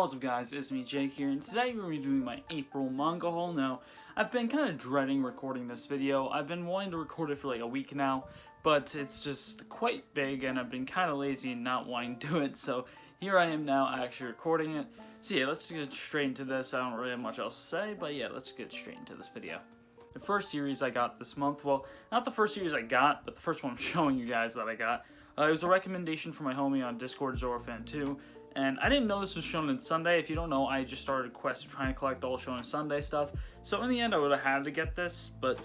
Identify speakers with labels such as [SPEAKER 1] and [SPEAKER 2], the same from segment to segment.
[SPEAKER 1] What's up guys, it's me Jake here, and today we're going to be doing my April manga haul. Now, I've been kind of dreading recording this video. I've been wanting to record it for like a week now, but it's just quite big and I've been kind of lazy and not wanting to do it, so here I am now actually recording it. So yeah, let's get straight into this. I don't really have much else to say, but yeah, let's get straight into this video. The first series I got this month, well, not the first series I got, but the first one I'm showing you guys that I got. It was a recommendation from my homie on Discord, Zorafan2. And I didn't know this was Shinon Sunday. If you don't know, I just started a quest trying to collect all Shinon Sunday stuff. So in the end, I would have had to get this, but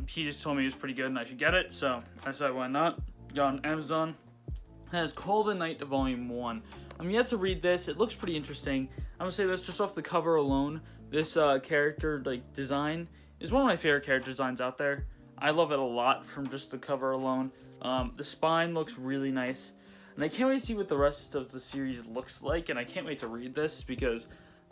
[SPEAKER 1] he just told me it was pretty good and I should get it. So I said, why not? Got on Amazon. It has Call the Night Volume 1. I'm yet to read this. It looks pretty interesting. I'm going to say this just off the cover alone. This character design is one of my favorite character designs out there. I love it a lot from just the cover alone. The spine looks really nice. And I can't wait to see what the rest of the series looks like, and I can't wait to read this because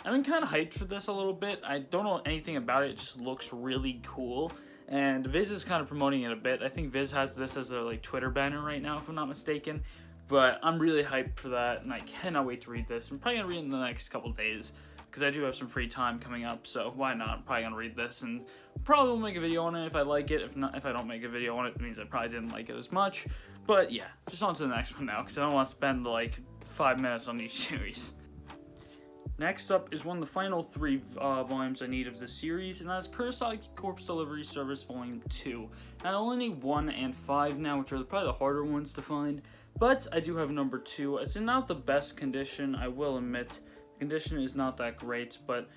[SPEAKER 1] I've been kind of hyped for this a little bit. I don't know anything about it, it just looks really cool, and Viz is kind of promoting it a bit. I think Viz has this as their Twitter banner right now, if I'm not mistaken, but I'm really hyped for that, and I cannot wait to read this. I'm probably going to read it in the next couple days because I do have some free time coming up, so why not? I'm probably going to read this, and probably will make a video on it if I like it. If I don't make a video on it, it means I probably didn't like it as much. But yeah, just on to the next one now, because I don't want to spend 5 minutes on each series. Next up is one of the final 3 volumes I need of this series, and that's Kurozukuro Corpse Delivery Service Volume 2. I only need 1 and 5 now, which are probably the harder ones to find, but I do have number 2. It's in not the best condition, I will admit. The condition is not that great, but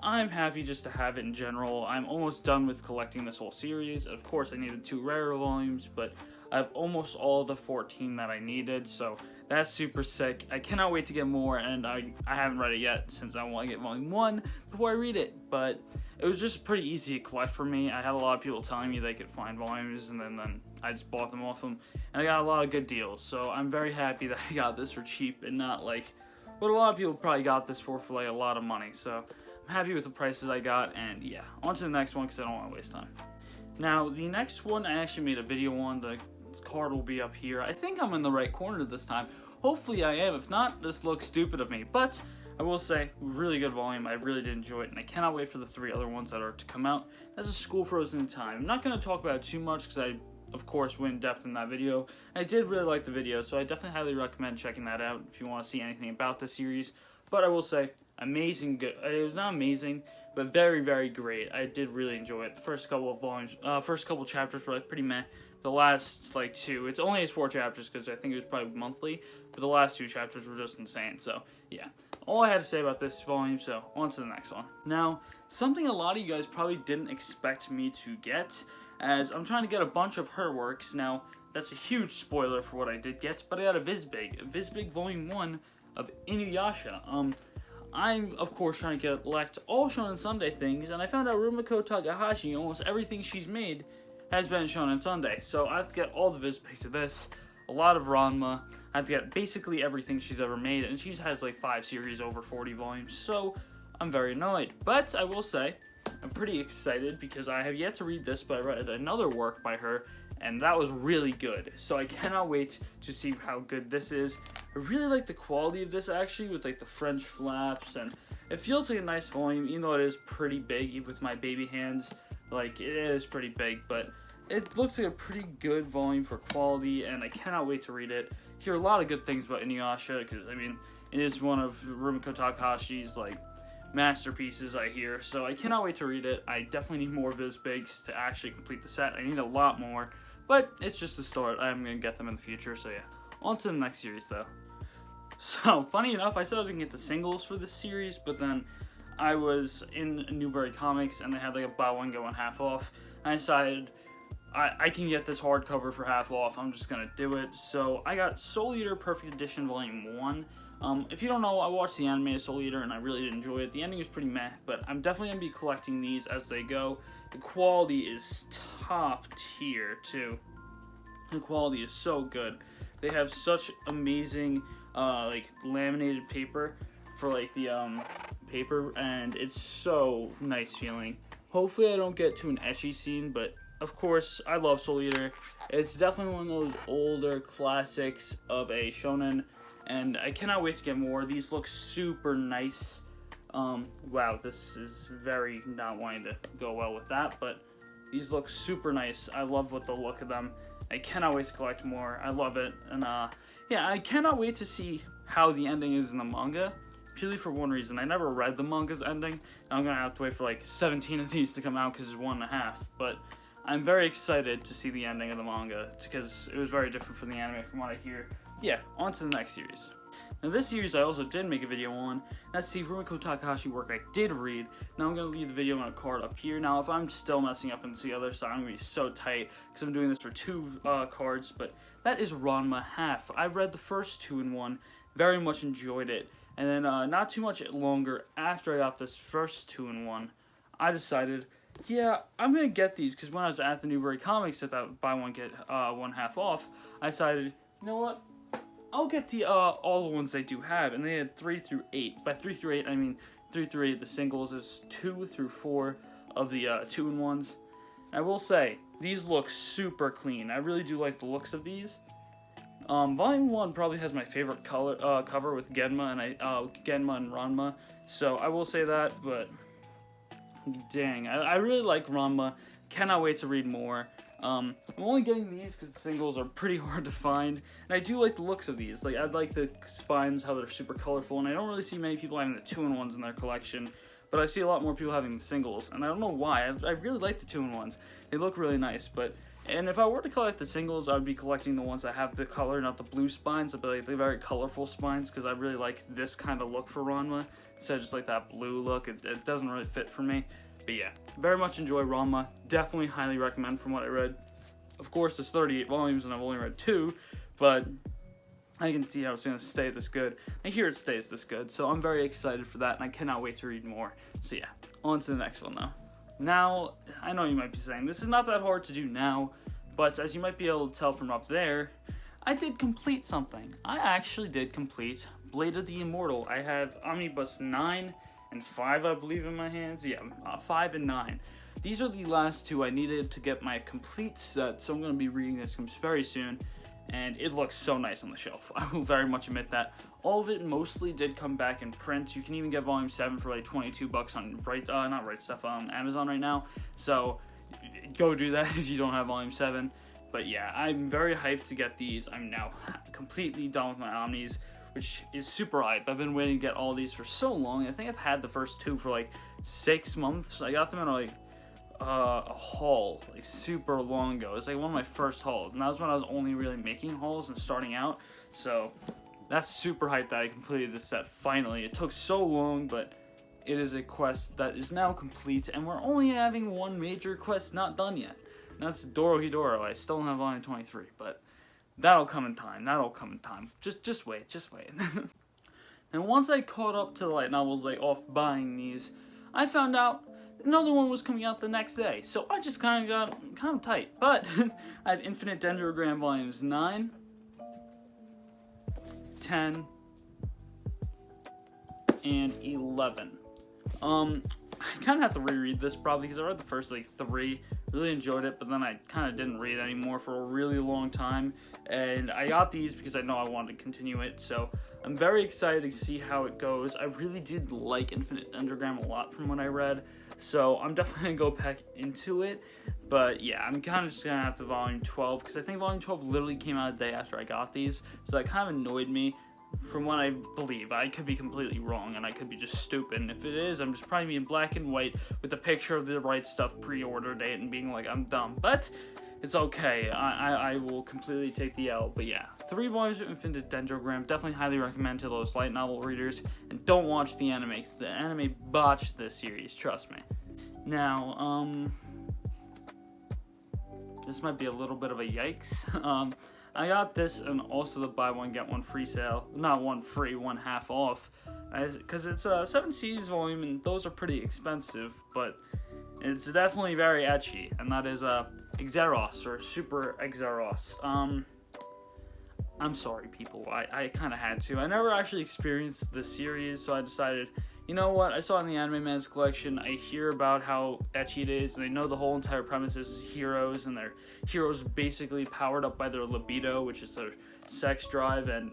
[SPEAKER 1] I'm happy just to have it in general. I'm almost done with collecting this whole series. Of course, I needed 2 rarer volumes, but I have almost all the 14 that I needed, so that's super sick. I cannot wait to get more, and I haven't read it yet since I want to get volume 1 before I read it, but it was just pretty easy to collect for me. I had a lot of people telling me they could find volumes, and then I just bought them off them, and I got a lot of good deals, so I'm very happy that I got this for cheap and not what a lot of people probably got this for a lot of money, so I'm happy with the prices I got, and yeah, on to the next one because I don't want to waste time. Now, the next one I actually made a video on. The card will be up here. I think I'm in the right corner this time. Hopefully I am. If not, this looks stupid of me, but I will say, really good volume. I really did enjoy it, and I cannot wait for the 3 other ones that are to come out. That's A School Frozen in Time. I'm not going to talk about it too much because I, of course, went in depth in that video. I did really like the video, so I definitely highly recommend checking that out if you want to see anything about the series. But I will say, amazing good. It was not amazing, but very, very great. I did really enjoy it. The first couple of volumes, first couple chapters were pretty meh. The last 2, it only has 4 chapters because I think it was probably monthly, but the last 2 chapters were just insane. So yeah, all I had to say about this volume. So on to the next one. Now, something a lot of you guys probably didn't expect me to get, as I'm trying to get a bunch of her works. Now, that's a huge spoiler for what I did get, but I got a Vizbig Volume 1 of Inuyasha. I'm, of course, trying to collect all Shinon Sunday things, and I found out Rumiko Takahashi, almost everything she's made has been Shinon Sunday. So I have to get all the Vizbigs of this, a lot of Ranma. I have to get basically everything she's ever made, and she has 5 series over 40 volumes, so I'm very annoyed. But I will say, I'm pretty excited because I have yet to read this, but I read another work by her, and that was really good. So I cannot wait to see how good this is. I really like the quality of this actually, with the French flaps, and it feels like a nice volume, even though it is pretty big with my baby hands. It is pretty big, but it looks like a pretty good volume for quality, and I cannot wait to read it. Hear a lot of good things about Inuyasha, because, I mean, it is one of Rumiko Takahashi's, masterpieces, I hear, so I cannot wait to read it. I definitely need more Vizbigs to actually complete the set. I need a lot more, but it's just a start. I'm going to get them in the future, so yeah. On to the next series, though. So, funny enough, I said I was going to get the singles for this series, but then I was in Newbury Comics, and they had a buy one, get one half off. And I decided I can get this hardcover for half off. I'm just going to do it. So I got Soul Eater Perfect Edition Volume 1. If you don't know, I watched the anime of Soul Eater, and I really did enjoy it. The ending is pretty meh, but I'm definitely going to be collecting these as they go. The quality is top tier, too. The quality is so good. They have such amazing, laminated paper for the paper, and it's so nice feeling. Hopefully I don't get to an ecchi scene, but of course I love Soul Eater. It's definitely one of those older classics of a shonen, and I cannot wait to get more. These look super nice. Wow, this is very not wanting to go well with that, but these look super nice. I love the look of them. I cannot wait to collect more. I love it, and yeah, I cannot wait to see how the ending is in the manga. Purely for one reason, I never read the manga's ending, and I'm gonna have to wait for like 17 of these to come out because it's 1.5. But I'm very excited to see the ending of the manga because it was very different from the anime, from what I hear. Yeah, on to the next series. Now this series I also did make a video on. That's the Rumiko Takahashi work I did read. Now I'm going to leave the video on a card up here. Now if I'm still messing up into the other side, I'm going to be so tight because I'm doing this for 2 cards. But that is Ranma Half. I read the first 2-in-1, very much enjoyed it. And then not too much longer after I got this first 2-in-1, I decided, yeah, I'm going to get these because when I was at the Newbury Comics at that buy one get one half off, I decided, you know what? I'll get the all the ones they do have, and they had 3 through 8. By 3 through 8, I mean 3 through 8 the singles is 2 through 4 of the 2-in-1s. I will say these look super clean. I really do like the looks of these. Volume 1 probably has my favorite color cover with Genma and Genma and Ranma, so I will say that. But dang, I really like Ranma. Cannot wait to read more. I'm only getting these because the singles are pretty hard to find, and I do like the looks of these. Like, I like the spines, how they're super colorful, and I don't really see many people having the 2-in-1s in their collection, but I see a lot more people having the singles, and I don't know why. I really like the 2-in-1s. They look really nice, and if I were to collect the singles, I would be collecting the ones that have the color, not the blue spines, but like the very colorful spines, because I really like this kind of look for Ranma, instead of just like that blue look. It doesn't really fit for me. But yeah, very much enjoy Ranma. Definitely highly recommend from what I read. Of course, there's 38 volumes and I've only read 2, but I can see how it's going to stay this good. I hear it stays this good, so I'm very excited for that, and I cannot wait to read more. So yeah, on to the next one though. Now, I know you might be saying, this is not that hard to do now, but as you might be able to tell from up there, I did complete something. I actually did complete Blade of the Immortal. I have Omnibus 9 and 5, I believe, in my hands. Yeah, 5 and 9. These are the last 2 I needed to get my complete set, so I'm going to be reading this very soon, and it looks so nice on the shelf. I will very much admit that. All of it mostly did come back in print. You can even get Volume 7 for like $22 on Amazon right now, so go do that if you don't have Volume 7. But yeah, I'm very hyped to get these. I'm now completely done with my Omnis, which is super hype. I've been waiting to get all these for so long. I think I've had the first 2 for like 6 months. I got them in like a haul, like super long ago. It's like one of my first hauls, and that was when I was only really making hauls and starting out. So that's super hype that I completed this set finally. It took so long, but it is a quest that is now complete, and we're only having one major quest not done yet. And that's Dorohedoro. I still don't have Volume 23, but that'll come in time. Just wait. And once I caught up to the light novels, like off buying these, I found out another one was coming out the next day. So I just kind of got tight. But I have Infinite Dendrogram Volumes 9, 10, and 11. I kind of have to reread this probably because I read the first like 3, really enjoyed it, but then I kind of didn't read it anymore for a really long time, and I got these because I know I wanted to continue it, so I'm very excited to see how it goes. I really did like Infinite Dendrogram a lot from what I read, so I'm definitely going to go back into it, but yeah, I'm kind of just going to have to Volume 12, because I think Volume 12 literally came out a day after I got these, so that kind of annoyed me. From what I believe, I could be completely wrong, and I could be just stupid, and if it is, I'm just probably being black and white with the picture of the right stuff pre-order date and being like, I'm dumb, but it's okay. I will completely take the L. But yeah, 3 volumes of Infinite Dendrogram, definitely highly recommend to those light novel readers, and don't watch the anime, because the anime botched this series, trust me. Now, this might be a little bit of a yikes. I got this and also the buy one get one free sale, not one free, one half off, because it's a 7 series volume and those are pretty expensive, but it's definitely very ecchi, and that is Xeros or Super Xeros. I'm sorry people, I kind of had to. I never actually experienced the series, so I decided, you know what, I saw it in the Anime Man's collection, I hear about how ecchi it is, and I know the whole entire premise is heroes, and they're heroes basically powered up by their libido, which is their sex drive, and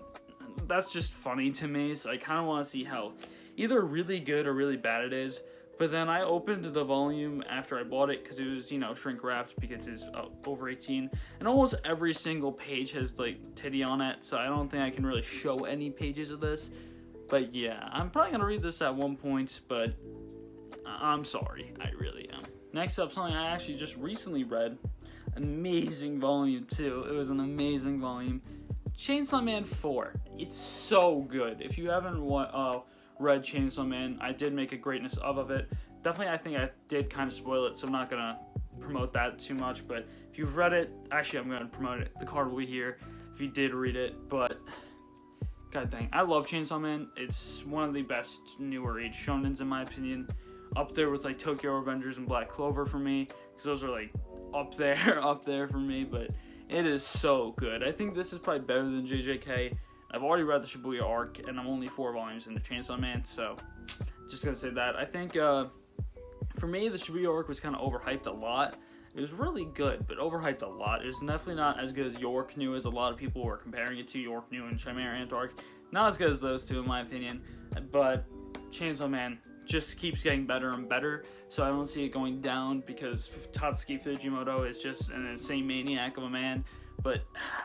[SPEAKER 1] that's just funny to me, so I kind of want to see how either really good or really bad it is. But then I opened the volume after I bought it because it was, you know, shrink wrapped because it's over 18. And almost every single page has, like, titty on it, so I don't think I can really show any pages of this. But yeah, I'm probably going to read this at one point, but I'm sorry. I really am. Next up, something I actually just recently read. Amazing volume, too. It was an amazing volume. Chainsaw Man 4. It's so good. If you haven't read Chainsaw Man, I did make a greatness of it. Definitely, I think I did kind of spoil it, so I'm not going to promote that too much. But if you've read it, actually, I'm going to promote it. The card will be here if you did read it. But, god dang, I love Chainsaw Man. It's one of the best newer age shonens, in my opinion. Up there with, like, Tokyo Revengers and Black Clover for me, because those are, like, up there for me. But it is so good. I think this is probably better than JJK. I've already read the Shibuya arc, and I'm only 4 volumes into Chainsaw Man, so just gonna say that. I think, for me, the Shibuya arc was kind of overhyped a lot. It was really good, but overhyped a lot. It was definitely not as good as York New, as a lot of people were comparing it to. York New and Chimera Ant arc. Not as good as those two, in my opinion, but Chainsaw Man just keeps getting better and better, so I don't see it going down because Tatsuki Fujimoto is just an insane maniac of a man. But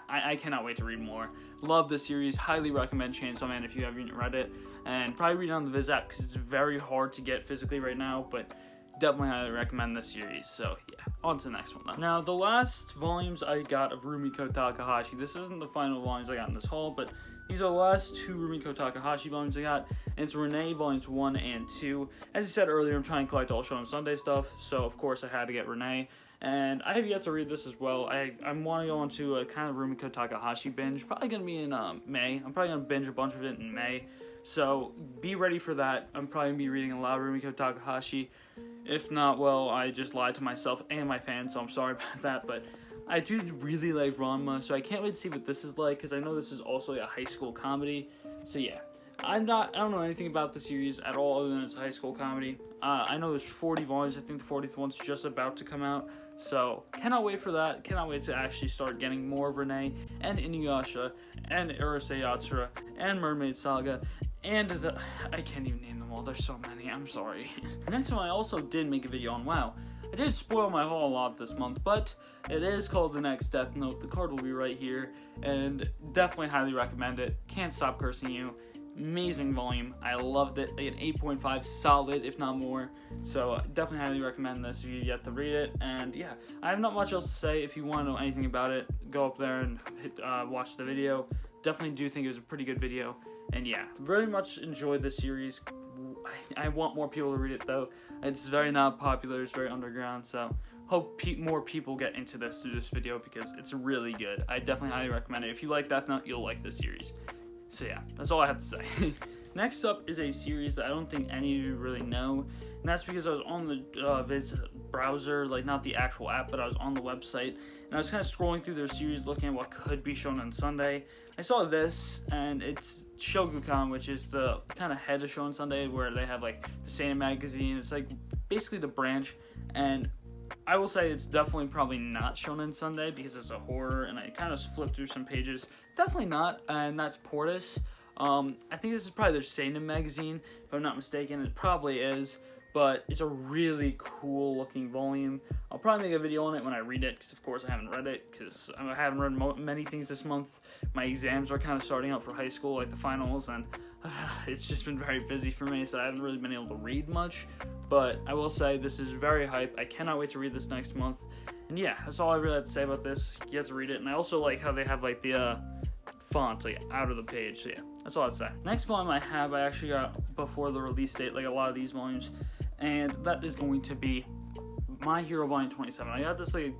[SPEAKER 1] I cannot wait to read more. Love this series. Highly recommend Chainsaw Man if you haven't read it. And probably read it on the Viz app because it's very hard to get physically right now. But definitely highly recommend this series. So yeah, on to the next one though. Now, the last volumes I got of Rumiko Takahashi. This isn't the final volumes I got in this haul, but these are the last 2 Rumiko Takahashi volumes I got. And it's Renee volumes 1 and 2. As I said earlier, I'm trying to collect all Shinon Sunday stuff. So of course I had to get Renee. And I have yet to read this as well. I want to go into a kind of Rumiko Takahashi binge. Probably going to be in May. I'm probably going to binge a bunch of it in May. So be ready for that. I'm probably going to be reading a lot of Rumiko Takahashi. If not, well, I just lied to myself and my fans, so I'm sorry about that. But I do really like Ranma, so I can't wait to see what this is like, because I know this is also a high school comedy. So yeah. I don't know anything about the series at all other than it's a high school comedy. I know there's 40 volumes. I think the 40th one's just about to come out. So, cannot wait for that. Cannot wait to actually start getting more of Renee and Inuyasha and Urusei Yatsura and Mermaid Saga and I can't even name them all. There's so many. I'm sorry. Next one, I also did make a video on WoW. I did spoil my haul a lot this month, but it is called The Next Death Note. The card will be right here, and definitely highly recommend it. Can't stop cursing you. Amazing volume. I loved it. An 8.5 solid, if not more. So definitely highly recommend this if you yet to read it. And yeah, I have not much else to say. If you want to know anything about it, go up there and watch the video. Definitely do think it was a pretty good video. And yeah, very much enjoyed this series. I want more people to read it though. It's very not popular. It's very underground. So hope more people get into this through this video because it's really good. I definitely highly recommend it. If you like Death Note, you'll like this series. So yeah, that's all I have to say. Next up is a series that I don't think any of you really know, and that's because I was on the Viz browser, like not the actual app, but I was on the website, and I was kind of scrolling through their series looking at what could be shown on Sunday. I saw this, and it's Shogukon, which is the kind of head of Shonen Sunday, where they have like the Saiyan magazine. It's like basically the branch, and I will say it's definitely probably not Shonen Sunday because it's a horror, and I kind of flipped through some pages. Definitely not, and that's Portis. I think this is probably their Seinen magazine, if I'm not mistaken. It probably is, but it's a really cool looking volume. I'll probably make a video on it when I read it, because of course I haven't read it, because I haven't read many things this month. My exams are kind of starting up for high school, like the finals, and it's just been very busy for me, so I haven't really been able to read much. But I will say this is very hype. I cannot wait to read this next month. And yeah, that's all I really have to say about this. You have to read it, and I also like how they have like the font like out of the page. So yeah, that's all I'd say. Next volume I actually got before the release date, like a lot of these volumes, and that is going to be My Hero Volume 27. I got this like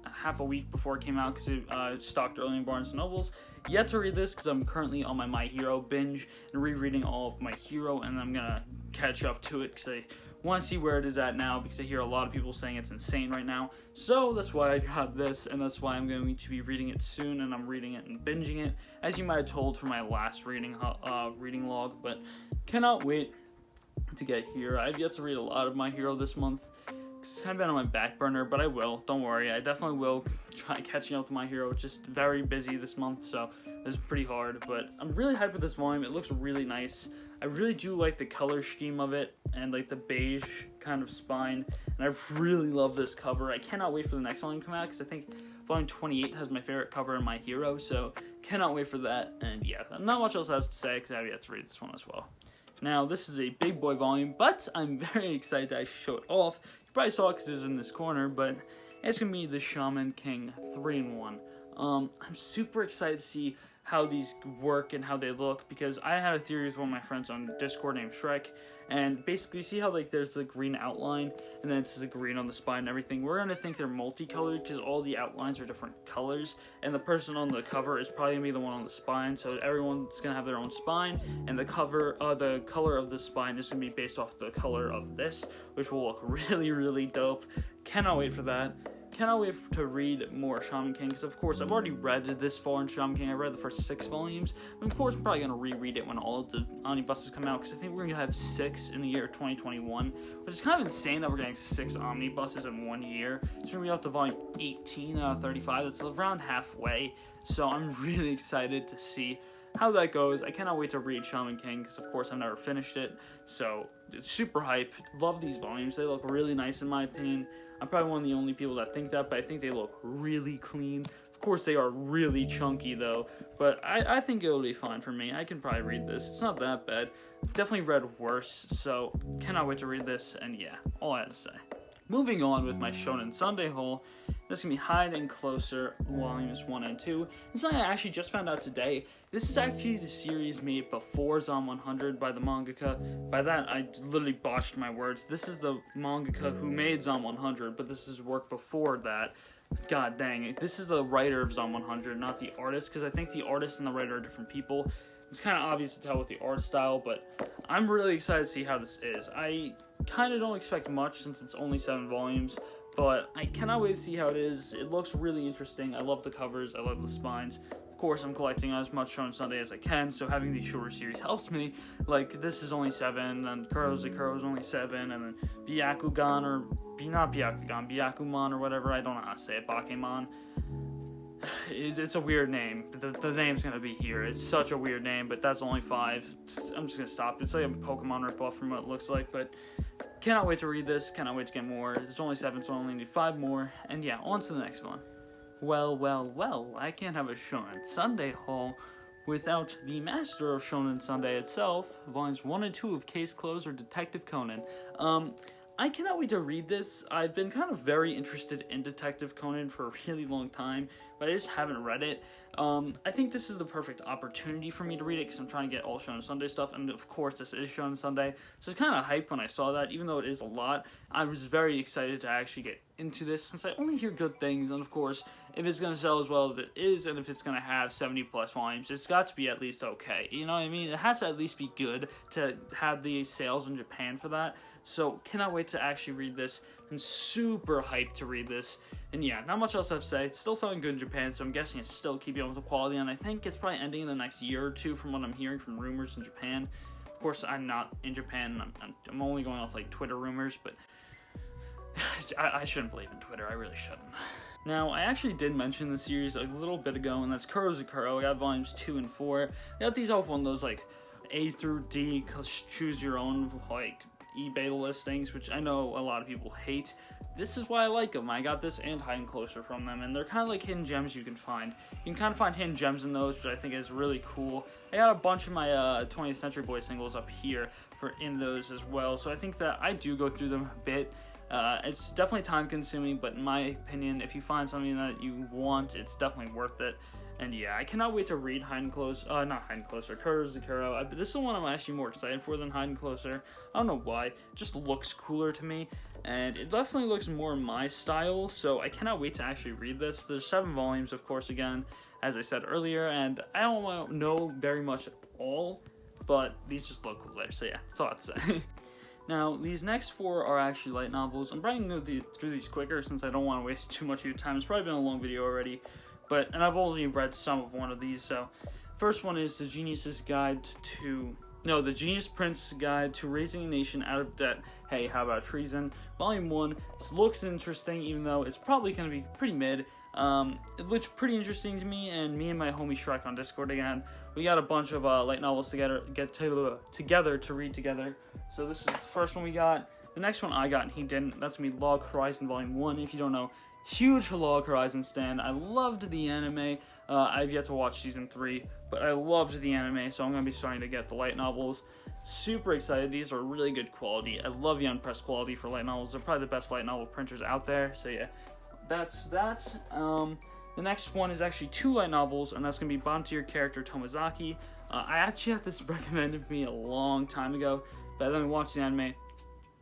[SPEAKER 1] half a week before it came out because it stocked early in Barnes & Nobles. Yet to read this because I'm currently on my My Hero binge and rereading all of My Hero, and I'm gonna catch up to it because I want to see where it is at now, because I hear a lot of people saying it's insane right now. So that's why I got this, and that's why I'm going to be reading it soon, and I'm reading it and binging it, as you might have told from my last reading log. But cannot wait to get here. I've yet to read a lot of My Hero this month, it's kind of been on my back burner, but I will. Don't worry, I definitely will try catching up to My Hero. It's just very busy this month, so it's pretty hard. But I'm really hyped with this volume. It looks really nice. I really do like the color scheme of it and like the beige kind of spine. And I really love this cover. I cannot wait for the next volume to come out because I think volume 28 has my favorite cover in My Hero. So cannot wait for that. And yeah, not much else I have to say because I have yet to read this one as well. Now, this is a big boy volume, but I'm very excited to actually show it off. You probably saw it because it was in this corner, but it's going to be the Shaman King 3-in-1. I'm super excited to see how these work and how they look, because I had a theory with one of my friends on Discord named Shrek, and basically you see how like there's the green outline, and then it's the green on the spine and everything. We're going to think they're multicolored because all the outlines are different colors, and the person on the cover is probably going to be the one on the spine, so everyone's going to have their own spine, and the color of the spine is going to be based off the color of this, which will look really, really dope. Cannot wait for that. Cannot wait to read more Shaman King, because of course I've already read this far in Shaman King. I read the first 6 volumes, and of course I'm probably going to reread it when all of the omnibuses come out, because I think we're going to have 6 in the year 2021, which is kind of insane that we're getting 6 omnibuses in 1 year. It's going to be up to volume 18 out of 35, that's around halfway, so I'm really excited to see how that goes. I cannot wait to read Shaman King, because of course I've never finished it, so it's super hype. Love these volumes, they look really nice in my opinion. I'm probably one of the only people that think that, but I think they look really clean. Of course, they are really chunky, though, but I think it'll be fine for me. I can probably read this. It's not that bad. I've definitely read worse, so cannot wait to read this, and yeah, all I have to say. Moving on with my Shinon Sunday haul, this is going to be Hide Closer Volumes 1 and 2. This is something I actually just found out today. This is actually the series made before Zom 100 by the mangaka. By that, I literally botched my words. This is the mangaka who made Zom 100, but this is work before that. God dang it. This is the writer of Zom 100, not the artist, because I think the artist and the writer are different people. It's kind of obvious to tell with the art style, but I'm really excited to see how this is. I kind of don't expect much since it's only 7 volumes, but I cannot wait to see how it is. It looks really interesting. I love the covers. I love the spines. Of course, I'm collecting as much Shinon Sunday as I can, so having these shorter series helps me. Like, this is only 7, and Kurozukuro is only 7, and then Byakugan, or not Byakugan, Byakuman, or whatever, I don't know how to say it, Bakemon. It's a weird name. The name's gonna be here. It's such a weird name, but that's only 5. I'm just gonna stop. It's like a Pokemon ripoff from what it looks like, but cannot wait to read this. Cannot wait to get more. It's only 7, so I only need 5 more. And yeah, on to the next one. Well, I can't have a Shinon Sunday haul without the master of Shinon Sunday itself, volumes 1 and 2 of Case Closed or Detective Conan. I cannot wait to read this. I've been kind of very interested in Detective Conan for a really long time, but I just haven't read it. I think this is the perfect opportunity for me to read it because I'm trying to get all Shinon Sunday stuff, and of course this is Shinon Sunday, so it's kind of hype when I saw that. Even though it is a lot, I was very excited to actually get into this since I only hear good things, and of course, if it's going to sell as well as it is, and if it's going to have 70 plus volumes, it's got to be at least okay, you know what I mean? It has to at least be good to have the sales in Japan for that, so cannot wait to actually read this. I'm super hyped to read this, and yeah, not much else I have to say. It's still selling good in Japan, so I'm guessing it's still keeping up with the quality, and I think it's probably ending in the next year or 2 from what I'm hearing from rumors in Japan. Of course, I'm not in Japan, I'm only going off like Twitter rumors, but I shouldn't believe in Twitter, I really shouldn't. Now, I actually did mention the series a little bit ago, and that's Kurozukuro. I got volumes 2 and 4. I got these off one of those like A through D, choose your own like eBay listings, which I know a lot of people hate. This is why I like them. I got this and Hide Closer from them, and they're kind of like hidden gems you can find. You can kind of find hidden gems in those, which I think is really cool. I got a bunch of my 20th Century Boy singles up here in those as well, so I think that I do go through them a bit. It's definitely time consuming, but in my opinion, if you find something that you want, it's definitely worth it. And yeah, I cannot wait to read Kurozukuro. This is the one I'm actually more excited for than Hide Closer. I don't know why, it just looks cooler to me, and it definitely looks more my style, so I cannot wait to actually read this. There's 7 volumes, of course, again, as I said earlier, and I don't know very much at all, but these just look cooler, so yeah, that's all I have to say. Now, these next 4 are actually light novels. I'm probably going to go through these quicker since I don't want to waste too much of your time. It's probably been a long video already, and I've only read some of one of these. So, first one is The Genius's Guide to No, The Genius Prince's Guide to Raising a Nation Out of Debt. Hey, how about treason? Volume 1. This looks interesting, even though it's probably going to be pretty mid. It looks pretty interesting to me, and me and my homie Shrek on Discord again, we got a bunch of light novels together to read together. So this is the first one we got. The next one I got and he didn't. That's going to be Log Horizon Volume 1. If you don't know, huge Log Horizon stan. I loved the anime. I've yet to watch Season 3, but I loved the anime, so I'm going to be starting to get the light novels. Super excited. These are really good quality. I love the unpressed quality for light novels. They're probably the best light novel printers out there, so yeah. That's that. The next one is actually 2 light novels, and that's going to be Bond to Your Character Tomozaki. I actually had this recommended to me a long time ago, but then I watched the anime.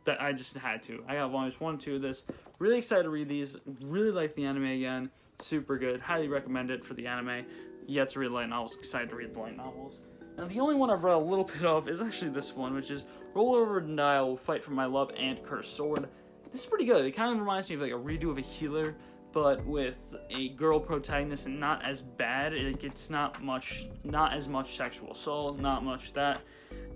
[SPEAKER 1] That I just had to. I got volumes 1 and 2 of this. Really excited to read these. Really like the anime again. Super good. Highly recommend it for the anime. You have to read light novels. Excited to read the light novels. Now the only one I've read a little bit of is actually this one, which is Roll Over and Dial, Fight for My Love and Cursed Sword. This is pretty good. It kind of reminds me of like a redo of a Healer, but with a girl protagonist and not as bad. It gets not as much sexual assault, not much that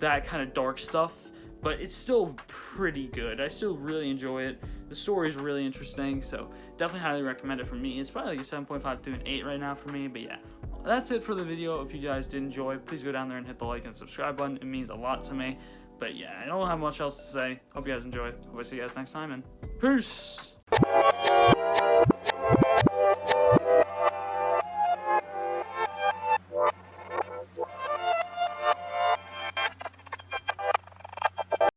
[SPEAKER 1] kind of dark stuff. But it's still pretty good. I still really enjoy it. The story is really interesting, so definitely highly recommend it for me. It's probably like a 7.5 to an 8 right now for me, but yeah. That's it for the video. If you guys did enjoy, please go down there and hit the like and subscribe button. It means a lot to me. But yeah, I don't have much else to say. Hope you guys enjoy. Hope I see you guys next time, and peace!